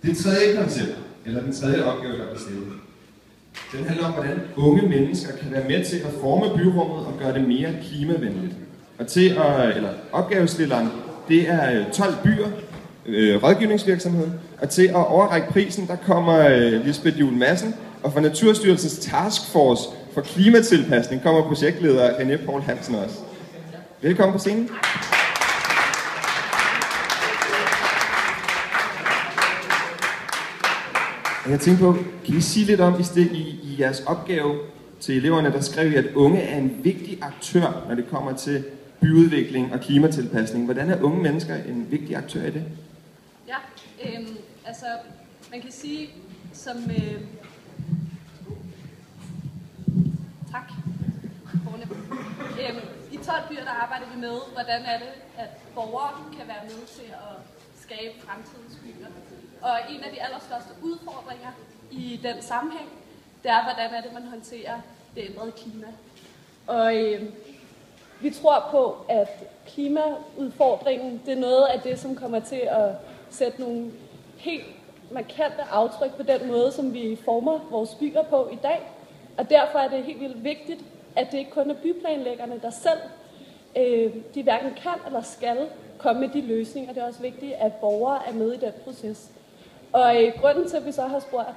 Det tredje koncept, eller den tredje opgave, der er stillet, den handler om, hvordan unge mennesker kan være med til at forme byrummet og gøre det mere klimavenligt. Og opgavestilleren, det er 12 byer, rådgivningsvirksomheden, og til at overrække prisen, der kommer Lisbeth Juel Madsen, og fra Naturstyrelsens Taskforce for klimatilpasning kommer projektleder René Poul Hansen også. Velkommen på scenen. Jeg tænker på, kan I sige lidt om i jeres opgave til eleverne, der skrev I, at unge er en vigtig aktør, når det kommer til byudvikling og klimatilpasning. Hvordan er unge mennesker en vigtig aktør i det? Ja, altså man kan sige som... tak. I 12 byer der arbejder vi med, hvordan er det, at borgere kan være med til at skabe fremtidens byer. Og en af de allerstørste udfordringer i den sammenhæng, det er, hvordan er det, man håndterer det ændrede klima. Og vi tror på, at klimaudfordringen, det er noget af det, som kommer til at sætte nogle helt markante aftryk på den måde, som vi former vores byer på i dag. Og derfor er det helt vildt vigtigt, at det ikke kun er byplanlæggerne, der selv, de hverken kan eller skal komme med de løsninger. Det er også vigtigt, at borgere er med i den proces. Og grunden til, at vi så har spurgt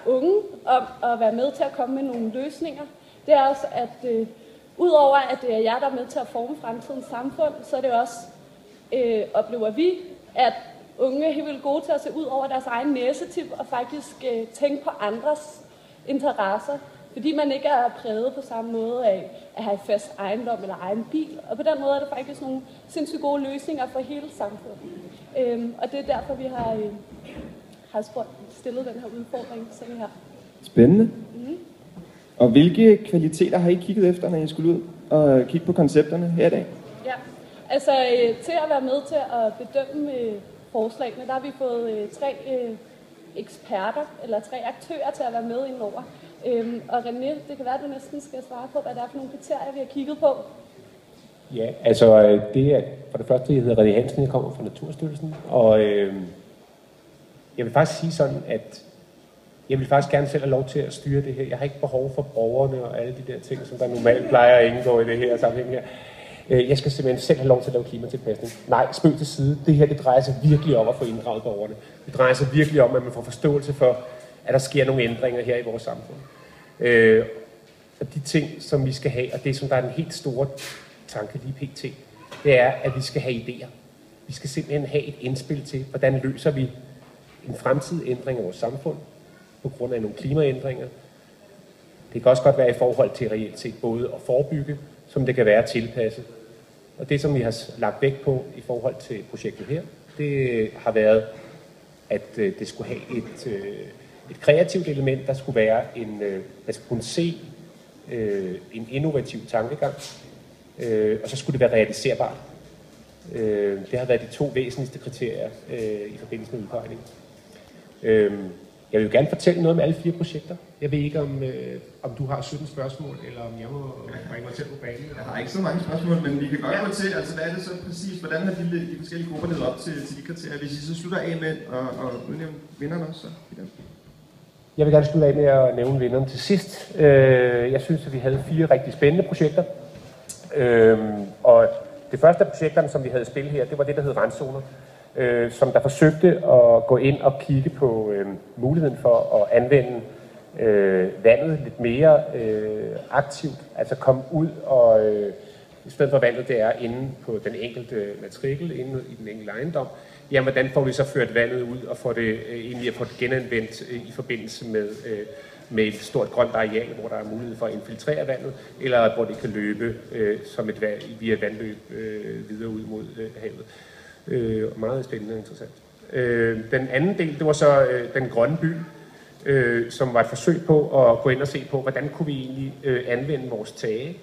unge om at være med til at komme med nogle løsninger, det er også, at udover at det er jer, der er med til at forme fremtidens samfund, så er det også, oplever vi, at unge er helt vildt gode til at se ud over deres egen næsetip og faktisk tænke på andres interesser, fordi man ikke er præget på samme måde af at have fast ejendom eller egen bil. Og på den måde er det faktisk nogle sindssygt gode løsninger for hele samfundet. Og det er derfor, vi har stillet den her udfordring, som vi har. Spændende. Mm-hmm. Og hvilke kvaliteter har I kigget efter, når I skulle ud og kigge på koncepterne her i dag? Ja, altså til at være med til at bedømme forslagene, der har vi fået 3 eksperter, eller 3 aktører til at være med indover. Og René, det kan være, at du næsten skal svare på, hvad det er for nogle kriterier, vi har kigget på. Ja, altså det er for det første, jeg hedder René Hansen, jeg kommer fra Naturstyrelsen, og jeg vil faktisk sige sådan, at jeg vil faktisk gerne selv have lov til at styre det her. Jeg har ikke behov for borgerne og alle de der ting, som der normalt plejer at indgå i det her sammenhæng her. Jeg skal simpelthen selv have lov til at lave klimatilpasning. Nej, spøg til side. Det her, det drejer sig virkelig om at få inddraget borgerne. Det drejer sig virkelig om, at man får forståelse for, at der sker nogle ændringer her i vores samfund. Og de ting, som vi skal have, og det som der er den helt store tanke lige pt., det er, at vi skal have idéer. Vi skal simpelthen have et indspil til, hvordan løser vi en fremtidig ændring af vores samfund på grund af nogle klimaændringer. Det kan også godt være i forhold til reelt set både at forebygge, som det kan være at tilpasse. Og det, som vi har lagt vægt på i forhold til projektet her, det har været, at det skulle have et kreativt element, der skulle være man skulle kunne se en innovativ tankegang, og så skulle det være realiserbart. Det har været de 2 væsentligste kriterier i forbindelse med udpegningen. Jeg vil jo gerne fortælle noget om alle 4 projekter. Jeg ved ikke, om du har 17 spørgsmål, eller om jeg må bringe mig selv på banen. Jeg har ikke så mange spørgsmål, men vi kan godt gå til, altså hvad er det så præcis, hvordan har de forskellige grupper levet op til de kriterier? Hvis I så slutter af med at udnævne vinderne også, så Jeg vil gerne slutte af med at nævne vinderne til sidst. Jeg synes, at vi havde 4 rigtig spændende projekter. Og det første af projekterne, som vi havde spillet her, det var det, der hed Randzoner, som der forsøgte at gå ind og kigge på muligheden for at anvende vandet lidt mere aktivt, altså komme ud og i stedet for vandet det er inde på den enkelte matrikel, inde i den enkelte ejendom, jamen hvordan får vi så ført vandet ud og får det egentlig at få det genanvendt i forbindelse med et stort grønt areal, hvor der er mulighed for at infiltrere vandet, eller hvor det kan løbe via et vandløb videre ud mod havet. Meget spændende og interessant. Den anden del, det var så den grønne by, som var et forsøg på at gå ind og se på, hvordan kunne vi egentlig anvende vores tage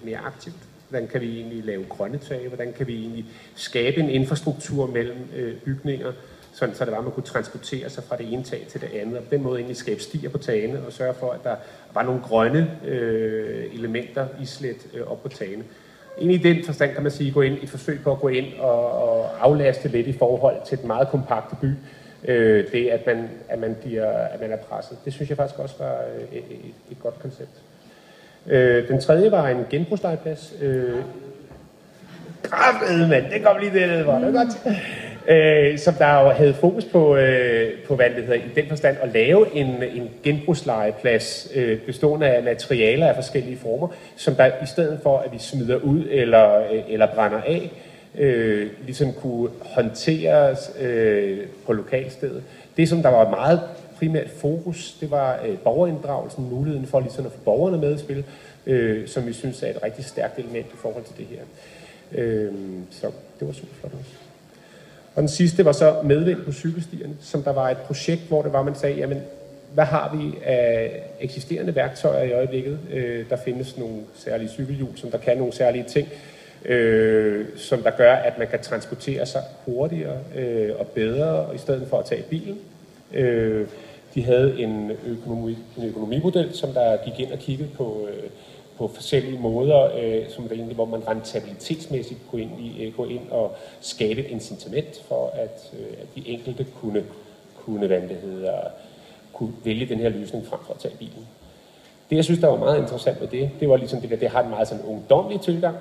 mere aktivt. Hvordan kan vi egentlig lave grønne tage? Hvordan kan vi egentlig skabe en infrastruktur mellem bygninger, sådan så det var, at man kunne transportere sig fra det ene tag til det andet, og på den måde egentlig skabe stier på tagene og sørge for, at der var nogle grønne elementer islet op på tagene. Egentlig i den forstand kan man sige, et forsøg på at gå ind og aflaste lidt i forhold til den meget kompakte by, det, at man er presset. Det synes jeg faktisk også var et godt koncept. Den tredje var en genbrugslegeplads. Kraftedeme, det kom lige dernede, var det godt. Som der jo havde fokus på hvad det hedder, i den forstand at lave en genbrugslegeplads bestående af materialer af forskellige former, som der i stedet for, at vi smider ud eller brænder af, ligesom kunne håndteres på lokalstedet. Det, som der var meget primært fokus, det var borgerinddragelsen, muligheden for ligesom at få borgerne med i spil, som vi synes er et rigtig stærkt element i forhold til det her. Så det var super flot også. Og den sidste var så medvind på cykelstierne, som der var et projekt, hvor det var, man sagde, jamen, hvad har vi af eksisterende værktøjer i øjeblikket? Der findes nogle særlige cykelhjul, som der kan nogle særlige ting, som der gør, at man kan transportere sig hurtigere og bedre, i stedet for at tage bilen. De havde en økonomimodel, som der gik ind og kiggede på forskellige måder, som der egentlig, hvor man rentabilitetsmæssigt gå ind og skabe et incitament for, at de enkelte kunne vælge den her løsning frem for at tage bilen. Det, jeg synes, der var meget interessant med det var ligesom det har en meget sådan ungdomlig tilgang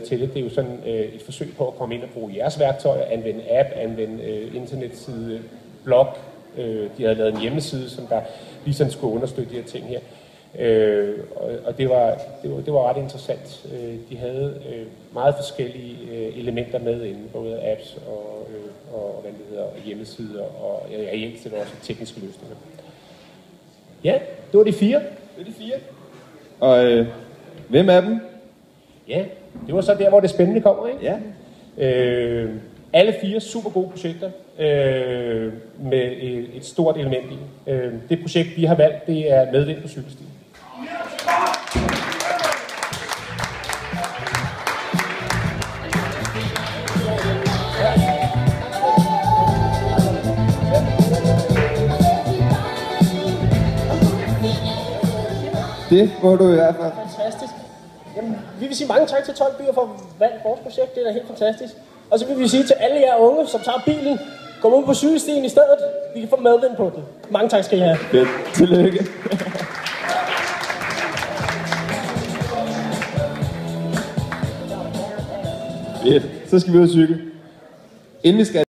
til det. Det er jo sådan et forsøg på at komme ind og bruge jeres værktøjer, anvende app, anvende internetside, blog. De havde lavet en hjemmeside, som der ligesom skulle understøtte de her ting her. Og det var ret interessant. De havde meget forskellige elementer med inde, både apps og hvad det hedder, hjemmesider og reelt set også tekniske løsninger. Ja, det var de 4. Det er de 4. Og hvem er dem? Ja, det var så der, hvor det spændende kommer, ikke? Ja. Alle 4 super gode projekter med et stort element i. Det projekt, vi har valgt, det er medvind på cykelstien. Det må du i hvert fald. Fantastisk. Jamen, vi vil sige mange tak til 12 byer for at valge vores projekt. Det er da helt fantastisk. Og så vil vi sige til alle jer unge, som tager bilen, kom ud på cykelstien i stedet. Vi kan få medvind på den. Mange tak skal I have. Fedt. Tillykke. Fedt. Så skal vi ud og cykle. Inden vi skal